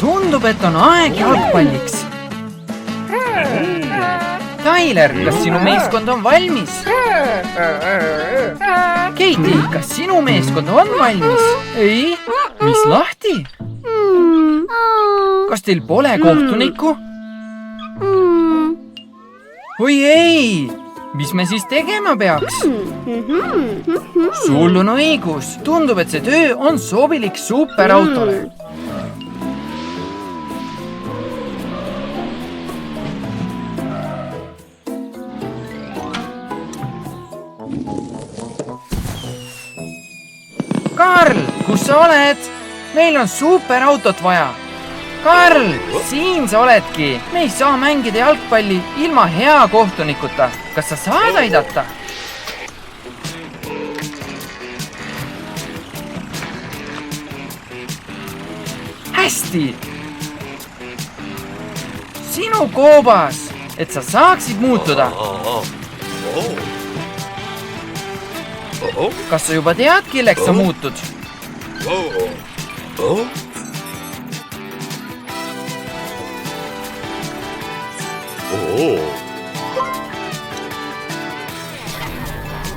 tundub, et on aeg jalgpalliks. Tyler, kas sinu meeskond on valmis? Katie, kas sinu meeskond on valmis? Ei, mis lahti? Kas teil pole kohtunikku? Oi ei, mis me siis tegema peaks? Sul on õigus, tundub, et see töö on sobilik superautole. Karl, kus sa oled? Meil on superautot vaja. Karl, siin sa oledki. Me ei saa mängida jalgpalli ilma hea kohtunikuta. Kas sa saad aidata? Hästi. Sinu koobas, et sa saaksid muutuda. Kas sa juba tead, kelleks sa muutud?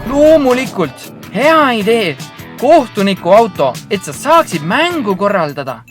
Loomulikult, hea idee. Kohtuniku auto, et sa saaksid mängu korraldada.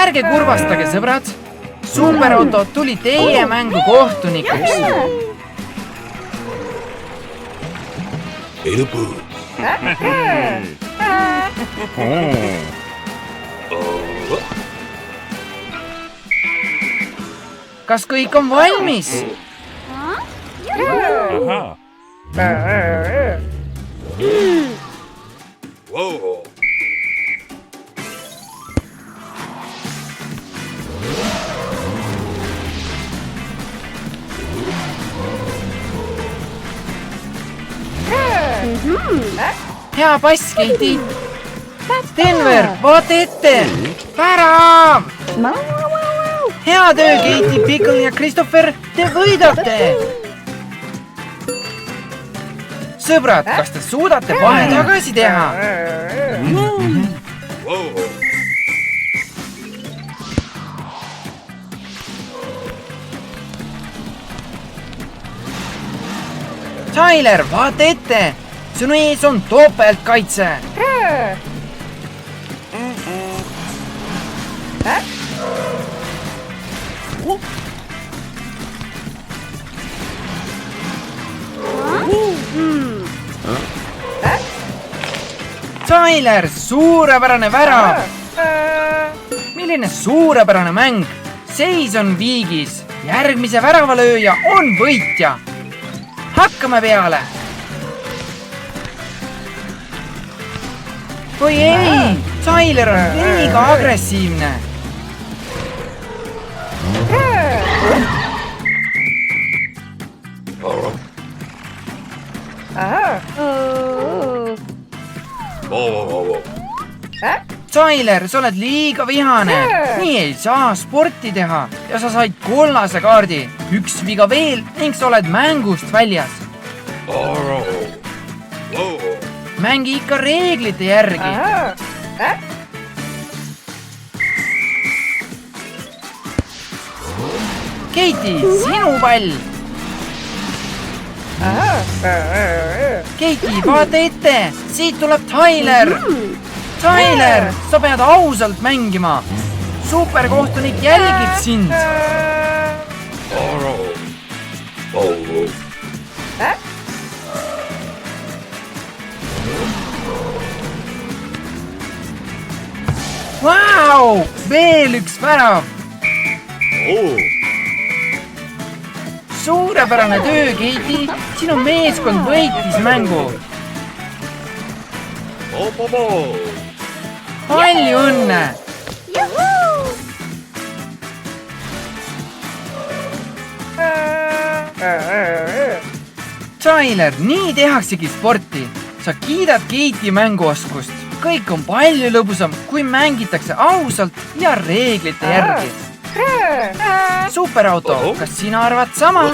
Ärge kurvastage, sõbrad. Superauto tuli teie mängu kohtunikuks. Kas kõik on valmis? Hea pass, Katie. Denver, vaata ette. Värav! Hea töö, Katie, Pickle ja Christopher. Te võidate. Sõbrad, kas te suudate vahe tagasi teha? Tyler, vaata ette. Sinu ees on topeltkaitse. Tyler, suurepärane värav. Milline suurepärane mäng. Seis on viigis. Järgmise väravalööja on võitja. Hakkame peale. Oi ei, Tyler on liiga agressiivne. Tyler, sa oled liiga vihane. Nii ei saa sporti teha ja sa said kollase kaardi. Üks viga veel ning sa oled mängust väljas. Mängi ikka reeglite järgi. Katie, sinu pall. Katie, vaata ette. Siit tuleb Tyler. Tyler, sa pead ausalt mängima. Superkohtunik jälgib sind. Vau! Veel üks värav! suurepärane töö, Keiti. Sinu meeskond võitis mängu. Palju õnne! Tyler, nii tehaksegi sporti. Sa kiidad Keiti mänguoskust. Kõik on palju lõbusam, kui mängitakse ausalt ja reeglite järgi. Superauto, kas sina arvad sama?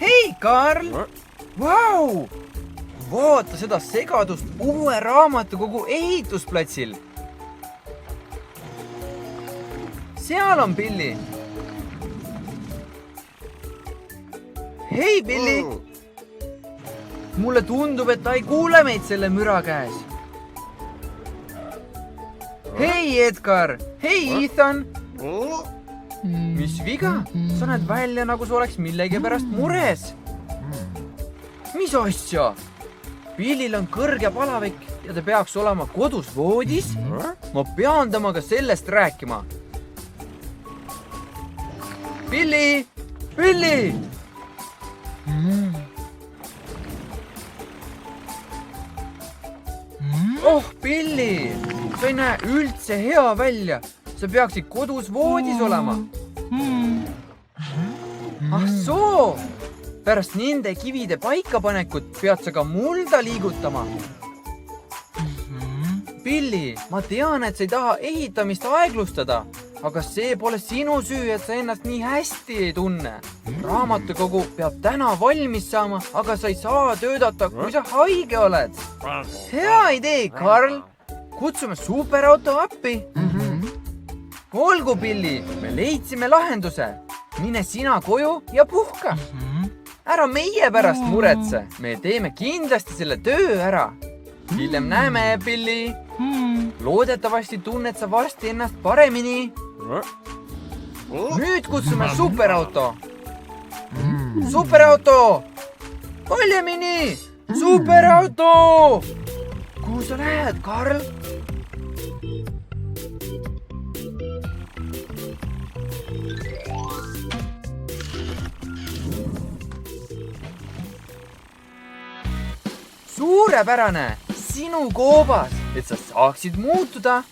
Hei, Karl! Vau! Vaata seda segadust uue raamatukogu ehitusplatsil. Seal on Billy. Hei, Billy! Mulle tundub, et ta ei kuule meid selle müra käes. Hei, Edgar! Hei, Ethan! Mis viga? Sa näed välja, nagu sa oleks millegi pärast mures. Mis asja? Billil on kõrge palavik ja ta peaks olema kodus voodis. Ma pean temaga sellest rääkima. Billy! Billy! Oh, Billy! Sa ei näe üldse hea välja. Sa peaksid kodus voodis olema. Ah soo! Pärast nende kivide paikapanekut pead sa ka mulda liigutama. Billy, ma tean, et sa ei taha ehitamist aeglustada, aga see pole sinu süü, et sa ennast nii hästi ei tunne. Raamatukogu peab täna valmis saama, aga sa ei saa töötada, kui sa haige oled. Hea idee, Karl! Kutsume superauto appi. Olgu, Billy, me leidsime lahenduse. Mine sina koju ja puhka. Ära meie pärast muretse. Me teeme kindlasti selle töö ära. Hiljem näeme, Billy. Loodetavasti tunned sa varsti ennast paremini. Nüüd kutsume superauto. Superauto! Valjemini! Superauto! Kuhu sa lähed, Karl? Suurepärane! Sinu koobas, et sa saaksid muutuda.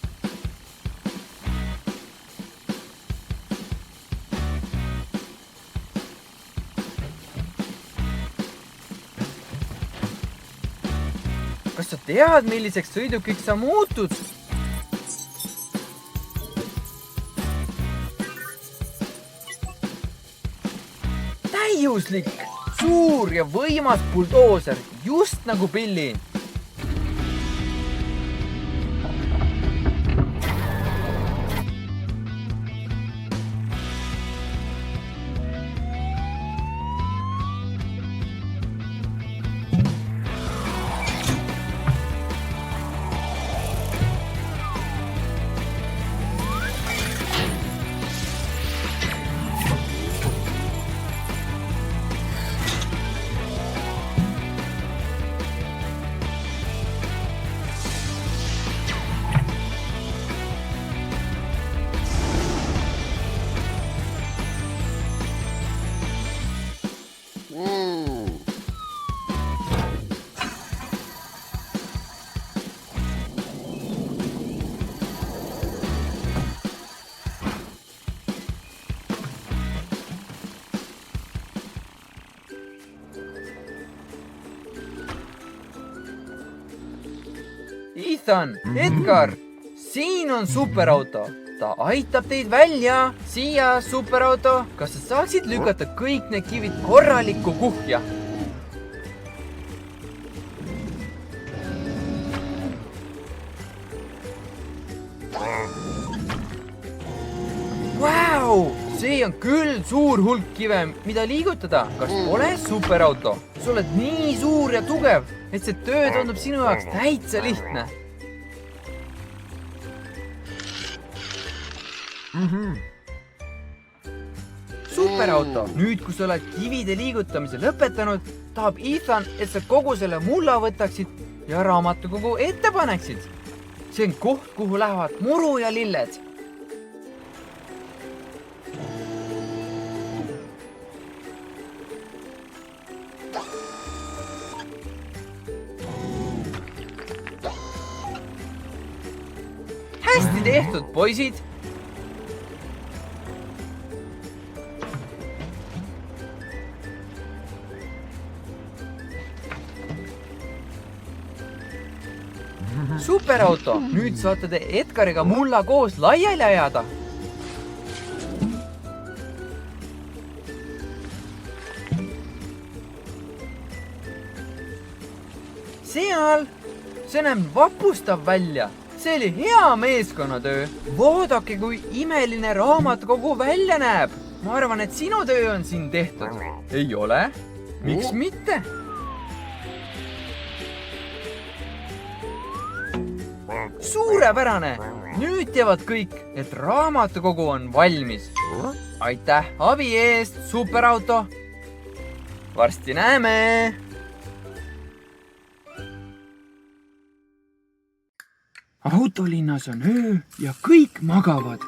Kas sa tead, milliseks sõidukiks sa muutud? Täiuslik, suur ja võimas buldooser, just nagu Billy. Ethan, Edgar, siin on superauto. Ta aitab teid välja. Siia, superauto. Kas sa saaksid lükata kõik need kivid korralikku kuhja? Vau! See on küll suur hulk kive, mida liigutada. Kas pole superauto? Sa oled nii suur ja tugev, et see töö tundub sinu jaoks täitsa lihtne. Superauto, nüüd kui sa oled kivide liigutamise lõpetanud, tahab Ethan, et sa kogu selle mulla võtaksid ja raamatukogu ette paneksid. See on koht, kuhu lähevad muru ja lilled. hästi tehtud, poisid. Superauto, nüüd saate te Edgariga mulla koos laiali ajada. Seal, see näeb vapustav välja. See oli hea meeskonnatöö. Vaadake, kui imeline raamatukogu välja näeb. Ma arvan, et sinu töö on siin tehtud. Ei ole? Miks mitte? Suurepärane! Nüüd teavad kõik, et raamatukogu on valmis. Aitäh abi eest, Superauto! Varsti näeme! Autolinnas on öö ja kõik magavad.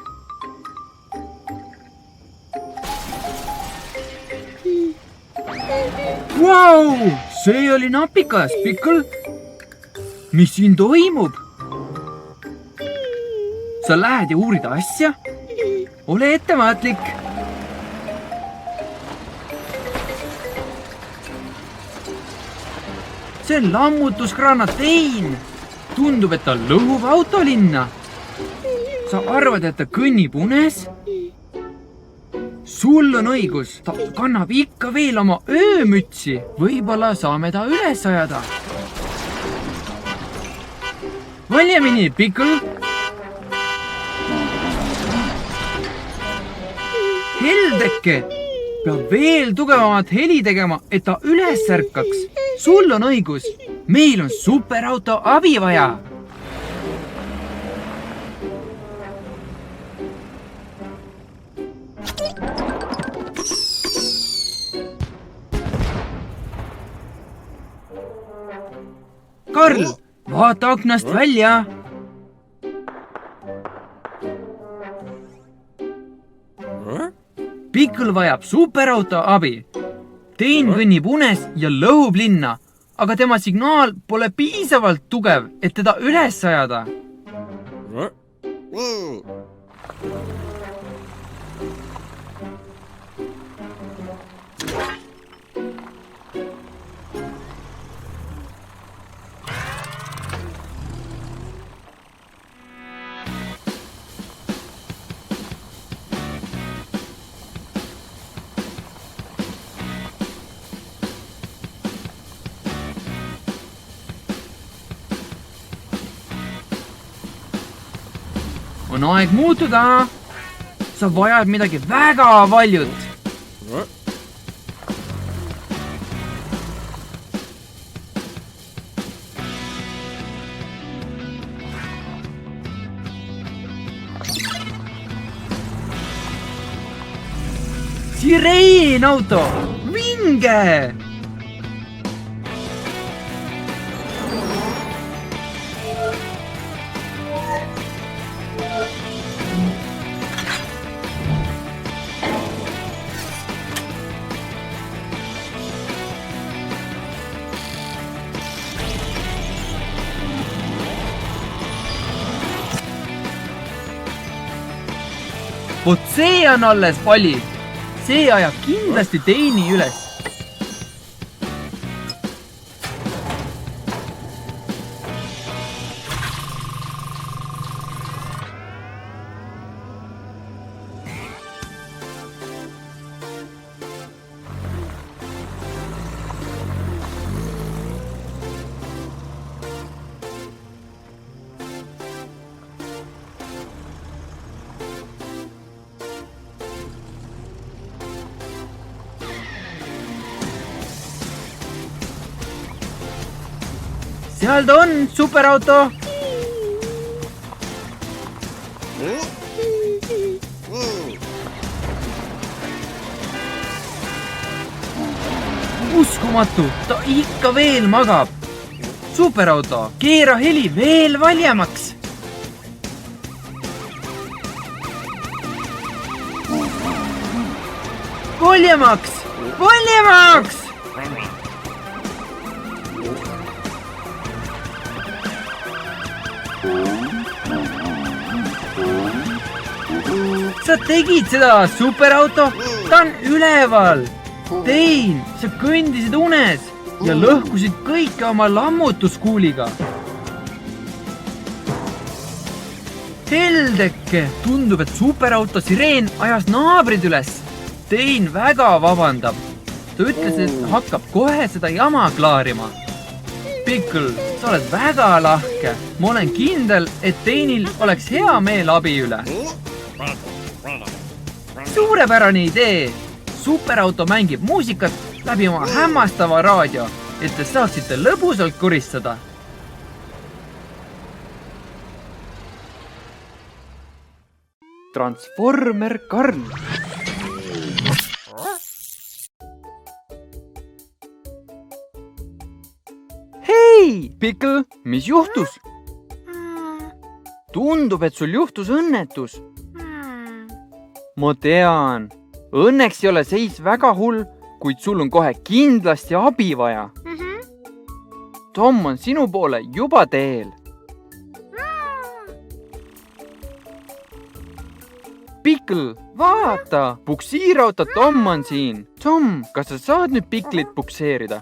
Vau! See oli napikas, Pickle! Mis siin toimub? Sa lähed ja uurid asja? Ole ettevaatlik! See on lammutusgranatein! Tundub, et ta lõhub autolinna. Sa arvad, et ta kõnnib unes? Sul on õigus, ta kannab ikka veel oma öömütsi. Võib-olla saame ta üles ajada. Valjemini, Pickle! Heldeke! Peab veel tugevamat heli tegema, et ta üles ärkaks. Sul on õigus. Meil on Superauto abi vaja. Karl, vaata aknast välja. Pickle vajab Superauto abi. Tein kõnnib unes ja lõhub linna, aga tema signaal pole piisavalt tugev, et teda üles ajada. On aeg muutuda. Sa vajad midagi väga valjut. Sireenauto! Vinge! Vot see on alles pali. See ajab kindlasti Teini üles. Seal ta on, Superauto! Uskumatu, ta ikka veel magab. Superauto, keera heli veel valjemaks. Valjemaks! Valjemaks! sa tegid seda, superauto, ta on üleval. Tein, sa kõndisid unes ja lõhkusid kõike oma lammutuskuuliga. Heldeke, tundub, et superauto sireen ajas naabrid üles. Tein väga vabandab. Ta ütles, et hakkab kohe seda jama klaarima. Pickle, sa oled väga lahke. Ma olen kindel, et Teinil oleks hea meel abi üle. Suurepärane idee. Superauto mängib muusikat läbi oma hämmastava raadio, et te saaksite lõbusalt koristada. Transformer Karl. Hei, Pickle, mis juhtus? Tundub, et sul juhtus õnnetus. Ma tean. Õnneks ei ole seis väga hull, kuid sul on kohe kindlasti abi vaja. Tom on sinu poole juba teel. Pickle, vaata! Puksiirauto Tom on siin. Tom, kas sa saad nüüd Picklit pukseerida?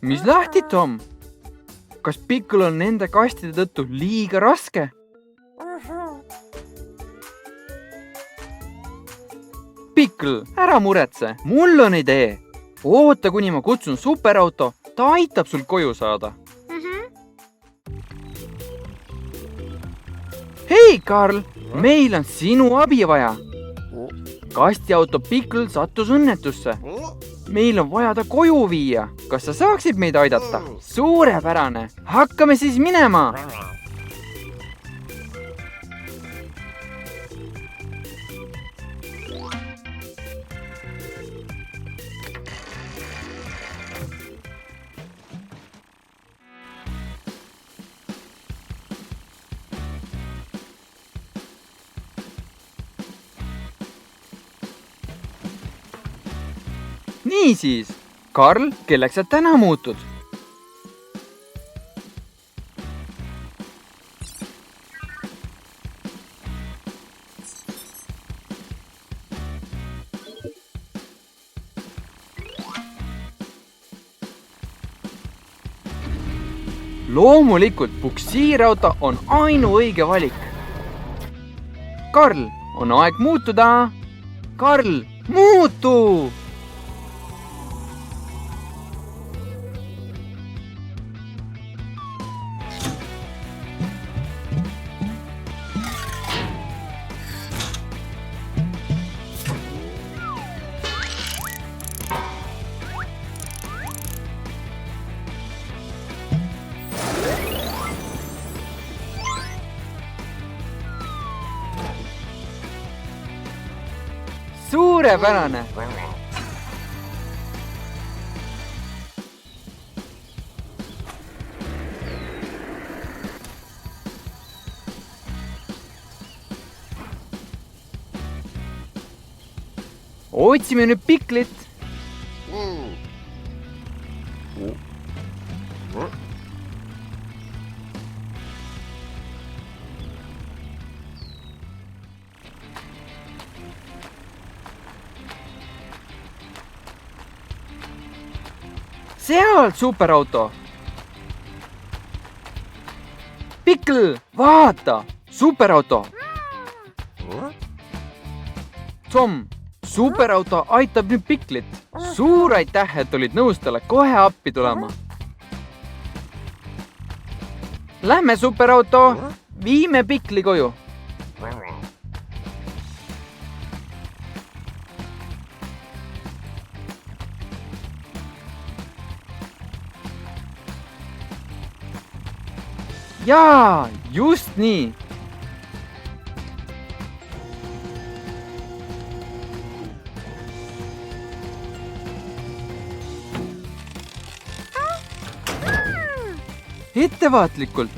Mis lahti, Tom? Kas Pickle on nende kastide tõttu liiga raske? Pickle, ära muretse, mul on idee. Oota, kuni ma kutsun superauto, ta aitab sul koju saada. Hei, Karl, meil on sinu abi vaja. Kastiauto Pickle sattus õnnetusse. Meil on vaja ta koju viia. Kas sa saaksid meid aidata? Suurepärane. Hakkame siis minema. Niisiis, Karl, kelleks sa täna muutud? Loomulikult puksiirauto on ainuõige valik. Karl, on aeg muutuda. Karl, muutu! Suurepärane! Otsime nüüd Picklit. Sealt, superauto! Pickle, vaata! Superauto! Tom, superauto aitab nüüd Picklit. Suur aitäh, et olid nõus talle kohe appi tulema. Lähme, superauto! Viime Pickli koju. Jaa, just nii. ettevaatlikult.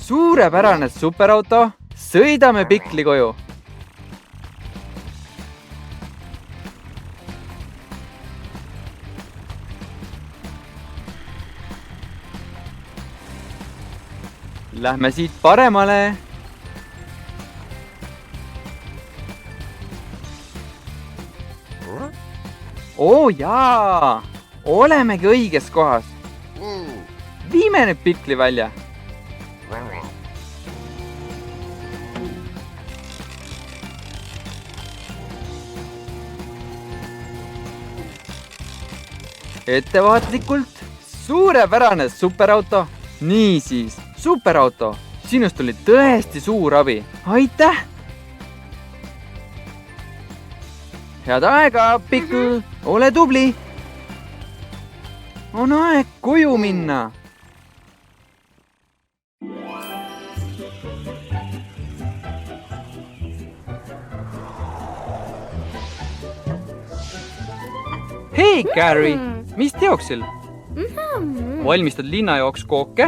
Suurepärane superauto, sõidame Pikli koju. Lähme siit paremale. Oo jaa, olemegi õiges kohas. Viime nüüd Pikli välja. Ettevaatlikult, suurepärane superauto. Niisiis, superauto, sinust oli tõesti suur abi. Aitäh! Head aega, Pikl, ole tubli! On aeg koju minna. Hei, Gary! Mis teoksil? Valmistad linna jaoks kooke?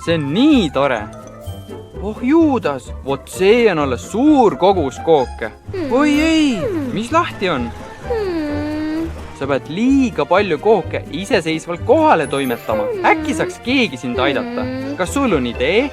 See on nii tore. Oh Juudas, vot see on alles suur kogus kooke. Oi ei, mis lahti on? Sa pead liiga palju kooke iseseisvalt kohale toimetama. Äkki saaks keegi sind aidata? Kas sul on idee?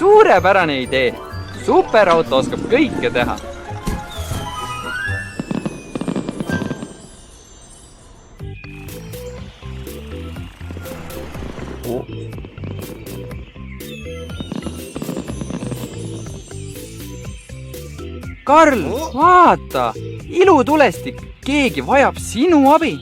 Suurepärane idee. Superauto oskab kõike teha. Karl, vaata! Ilutulestik! Keegi vajab sinu abi!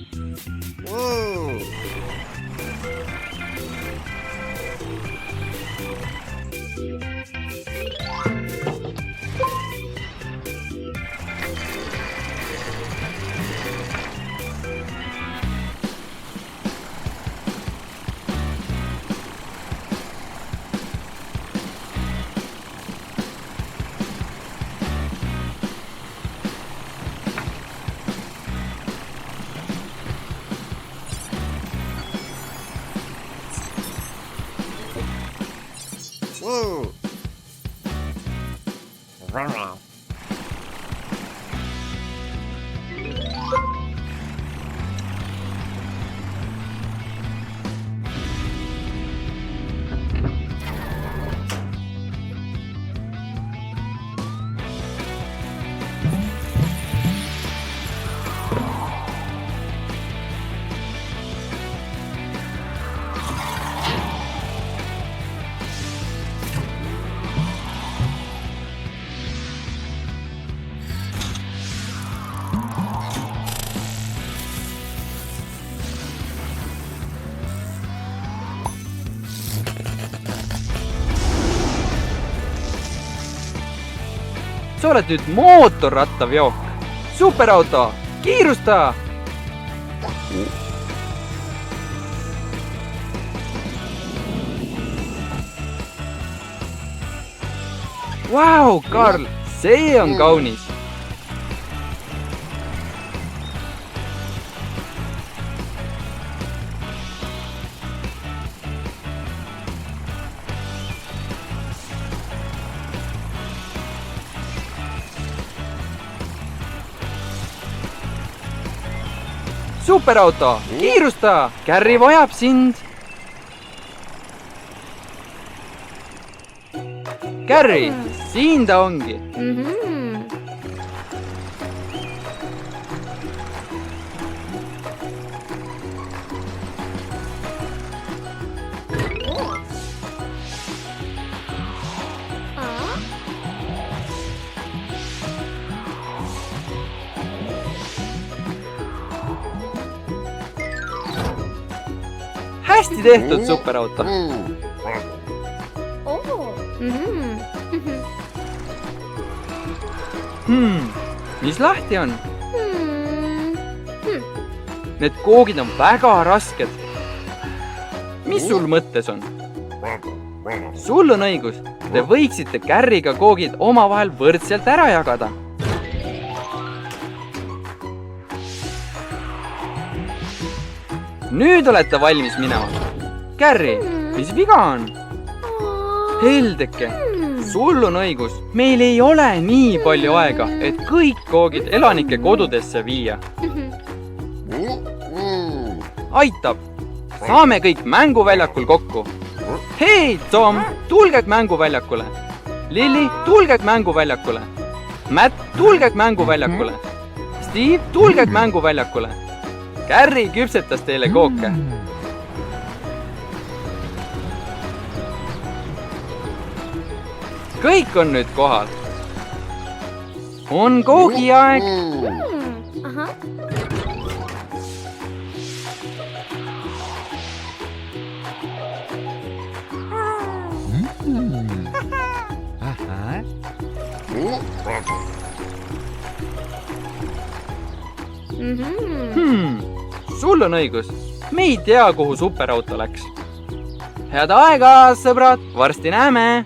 Sa oled nüüd mootorrattaveok. Superauto, kiirusta! Vau, Karl, see on kaunis. Superauto, kiirusta! Gary vajab sind! Gary, siin ta ongi. hästi tehtud superauto. Mis lahti on? Need koogid on väga rasked. Mis sul mõttes on? Sul on õigus. Te võiksite Carriga koogid omavahel võrdselt ära jagada. Nüüd olete valmis minema. Carri, mis viga on? Heldeke, sul on õigus. Meil ei ole nii palju aega, et kõik koogid elanike kodudesse viia. Aitab. Saame kõik mänguväljakul kokku. Hei, Tom, tulged mänguväljakule. Lilli, tulged mänguväljakule. Matt, tulged mänguväljakule. Steve, tulged mänguväljakule. Carri küpsetas teile kooke. Kõik on nüüd kohal. On koogiaeg. Sul on õigus. Me ei tea, kuhu superauto läks. Head aega, sõbrad. Varsti näeme.